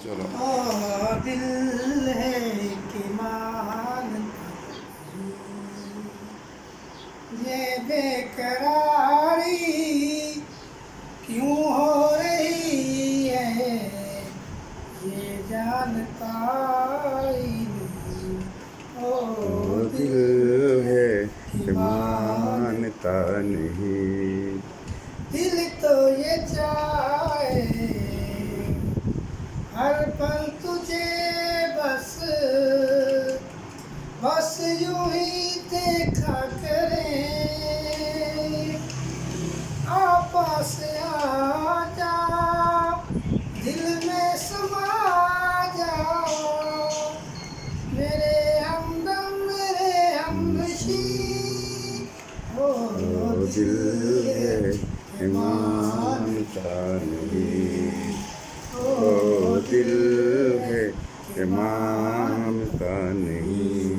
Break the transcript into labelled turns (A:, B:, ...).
A: चलो।
B: दिल है कि मानता ये बेकरारी क्यों हो रही है ये जानता ही नहीं। ओ
A: वो
B: दिल
A: दिल
B: है
A: है
B: कि
A: कि
B: मानता
A: मानता नहीं।
B: दिल तो ये चाहे हर पल तुझे बस बस यूं ही देखा करें। आपस आ जा दिल में समा जा मेरे हमदम मेरे हमनशी। ओ
A: वो
B: दिल
A: दिल
B: है
A: है
B: कि
A: कि
B: मानता
A: मानता नहीं।
B: ओ
A: वो दिल
B: दिल है
A: है
B: कि
A: कि
B: मानता
A: मानता नहीं।